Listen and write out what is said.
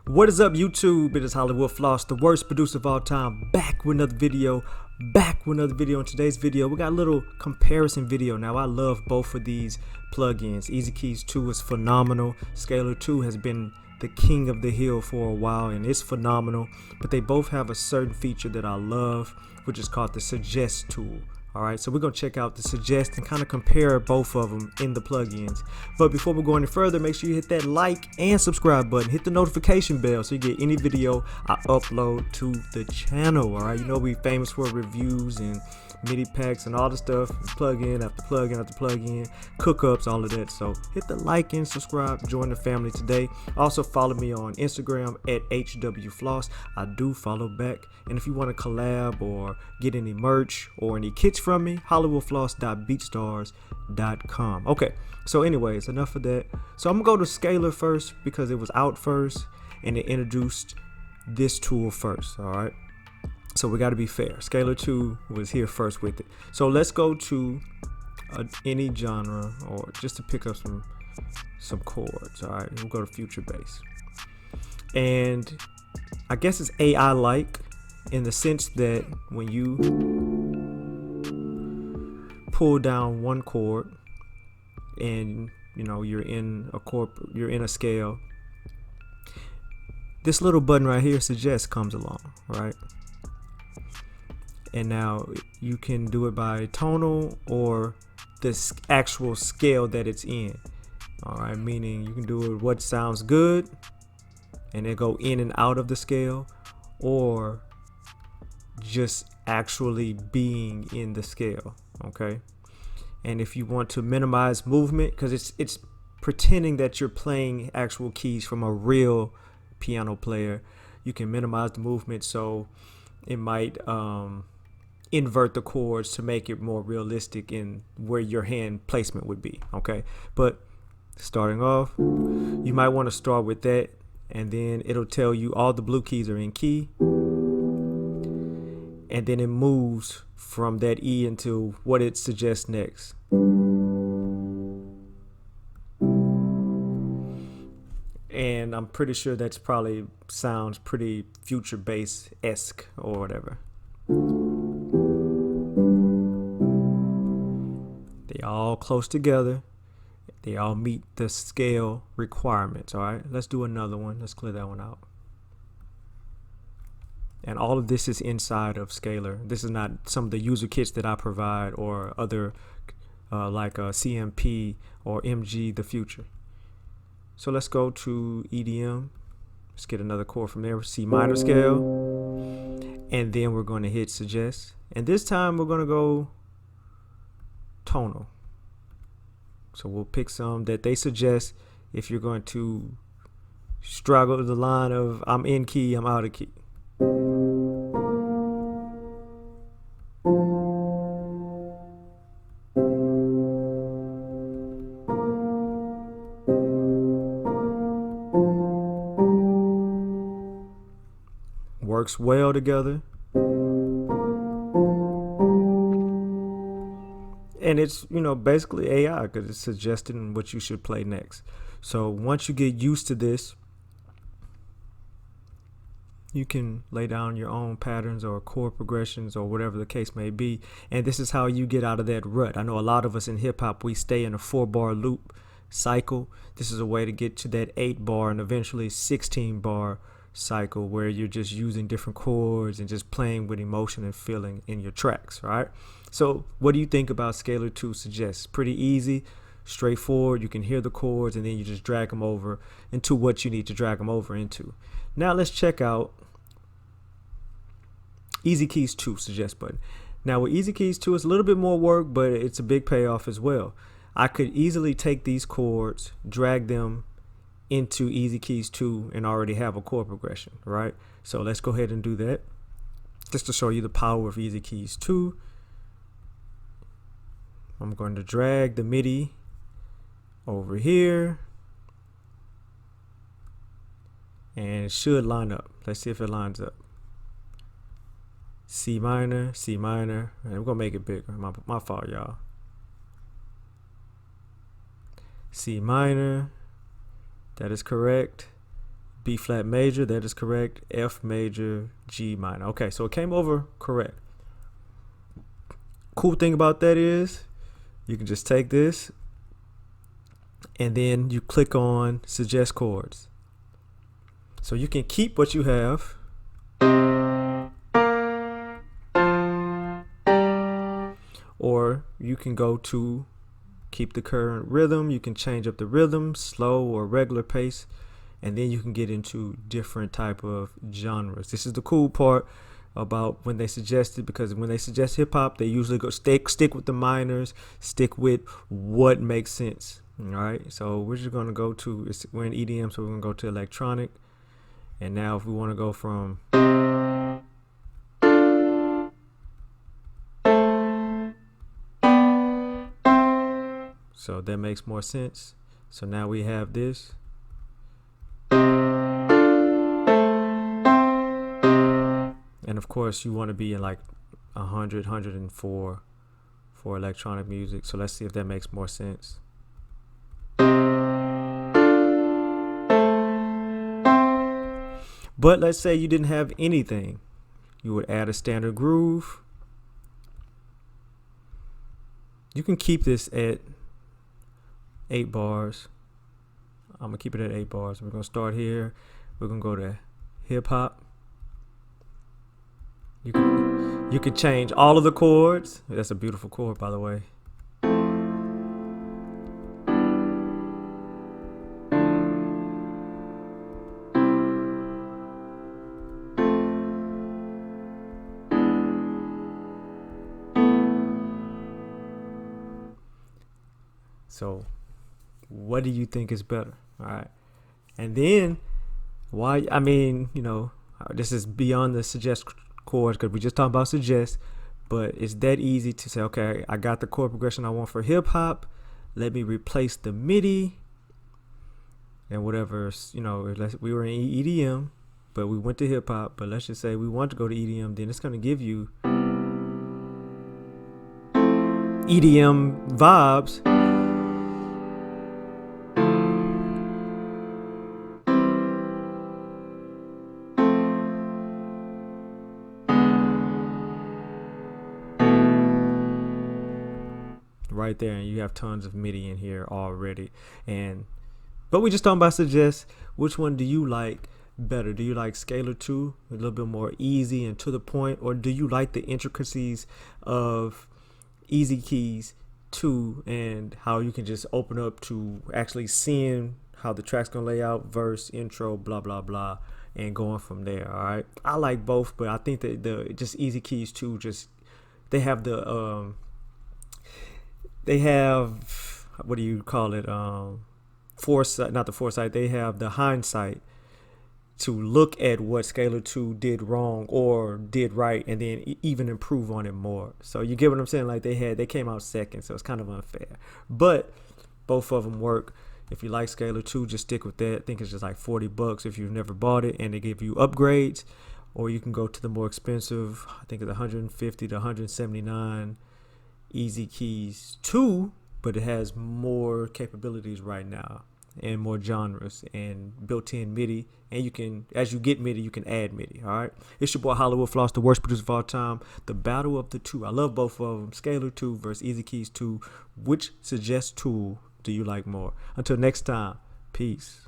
What is up, YouTube? It is HWFLOSS, the worst producer of all time, back with another video. In today's video, we got a little comparison video. Now, I love both of these plugins. EzKeys 2 is phenomenal. Scalar 2 has been the king of the hill for a while, and it's phenomenal. But they both have a certain feature that I love, which is called the Suggest tool. Alright, so we're going to check out the Suggest and kind of compare both of them in the plugins. But before we go any further, make sure you hit that like and subscribe button. Hit the notification bell so you get any video I upload to the channel. Alright, you know we famous for reviews and MIDI packs and all the stuff, plug-in after plug-in after plug-in, cook-ups, all of that. So hit the like and subscribe, join the family today. Also follow me on Instagram at HWFLOSS. I do follow back. And if you want to collab or get any merch or any kits from me, HWFLOSS.beatstars.com. Okay, so anyways, enough of that. So I'm gonna go to Scalar first because it was out first and it introduced this tool first. All right, so we got to be fair. Scalar 2 was here first with it. So let's go to any genre, or just to pick up some chords. All right, we'll go to future bass, and I guess it's AI like in the sense that when you pull down one chord and you know you're in a scale, this little button right here, Suggest, comes along, right? And now you can do it by tonal or this actual scale that it's in. All right, meaning you can do it what sounds good and then go in and out of the scale, or just actually being in the scale. Okay, and if you want to minimize movement, because it's pretending that you're playing actual keys from a real piano player, you can minimize the movement, so it might invert the chords to make it more realistic in where your hand placement would be. Okay, but starting off, you might want to start with that, and then it'll tell you all the blue keys are in key, and then it moves from that E into what it suggests next. And I'm pretty sure that's probably sounds pretty future bass-esque or whatever. They all close together. They all meet the scale requirements. All right, let's do another one. Let's clear that one out. And all of this is inside of Scalar. This is not some of the user kits that I provide or other like CMP or MG the Future. So let's go to EDM. Let's get another chord from there, C minor scale. And then we're going to hit Suggest. And this time we're going to go tonal. So we'll pick some that they suggest if you're going to struggle the line of I'm in key, I'm out of key. Works well together, and it's, you know, basically AI because it's suggesting what you should play next. So once you get used to this, you can lay down your own patterns or chord progressions or whatever the case may be, and this is how you get out of that rut. I know a lot of us in hip-hop, we stay in a 4-bar loop cycle. This is a way to get to that 8-bar and eventually 16-bar cycle where you're just using different chords and just playing with emotion and feeling in your tracks. Right? So what do you think about Scalar 2 Suggest? Pretty easy, straightforward. You can hear the chords and then you just drag them over into what you need to drag them over into. Now let's check out EzKeys 2 Suggest button. Now with EzKeys 2, it's a little bit more work, but it's a big payoff as well. I could easily take these chords, drag them into EzKeys 2 and already have a chord progression, right? So let's go ahead and do that just to show you the power of EzKeys 2. I'm going to drag the Midi over here and it should line up. Let's see if it lines up. C minor, C minor, and we're gonna make it bigger. My fault, y'all. C minor, that is correct. B flat major, that is correct. F major, G minor. Okay, so it came over correct. Cool thing about that is you can just take this and then you click on suggest chords. So you can keep what you have, or you can go to keep the current rhythm. You can change up the rhythm, slow or regular pace, and then you can get into different type of genres. This is the cool part about when they suggest it, because when they suggest hip hop, they usually go stick with the minors, stick with what makes sense. All right, so we're just gonna go to, we're in EDM, so we're gonna go to electronic. And now if we want to go from so that makes more sense. So now we have this. And of course you want to be in like 100, 104 for electronic music. So let's see if that makes more sense. But let's say you didn't have anything. You would add a standard groove. You can keep this at 8 bars. I'm gonna keep it at 8 bars. We're gonna start here. We're gonna go to hip hop. You can change all of the chords. That's a beautiful chord, by the way. So what do you think is better? All right. And then why, I mean, you know, this is beyond the suggest chords because we just talked about suggest, but it's that easy to say, okay, I got the chord progression I want for hip hop. Let me replace the MIDI and whatever, you know, we were in EDM, but we went to hip hop, but let's just say we want to go to EDM, then it's going to give you EDM vibes. Right there, and you have tons of MIDI in here already. But we just talking about suggest. Which one do you like better? Do you like Scalar 2, a little bit more easy and to the point, or do you like the intricacies of EzKeys 2 and how you can just open up to actually seeing how the track's gonna lay out, verse, intro, blah blah blah, and going from there? All right, I like both, but I think that the just EzKeys 2, just they have the they have, what do you call it, foresight, not the foresight, they have the hindsight to look at what Scalar 2 did wrong or did right, and then even improve on it more. So you get what I'm saying? Like they came out second, so it's kind of unfair, but both of them work. If you like Scalar 2, just stick with that. I think it's just like $40 if you've never bought it, and they give you upgrades, or you can go to the more expensive, I think it's 150 to 179 EzKeys 2, but it has more capabilities right now and more genres and built-in MIDI, and you can, as you get MIDI, you can add MIDI. All right, it's your boy HWFLOSS, the worst producer of all time. The battle of the two. I love both of them. Scalar 2 versus EzKeys 2. Which suggest tool do you like more? Until next time, peace.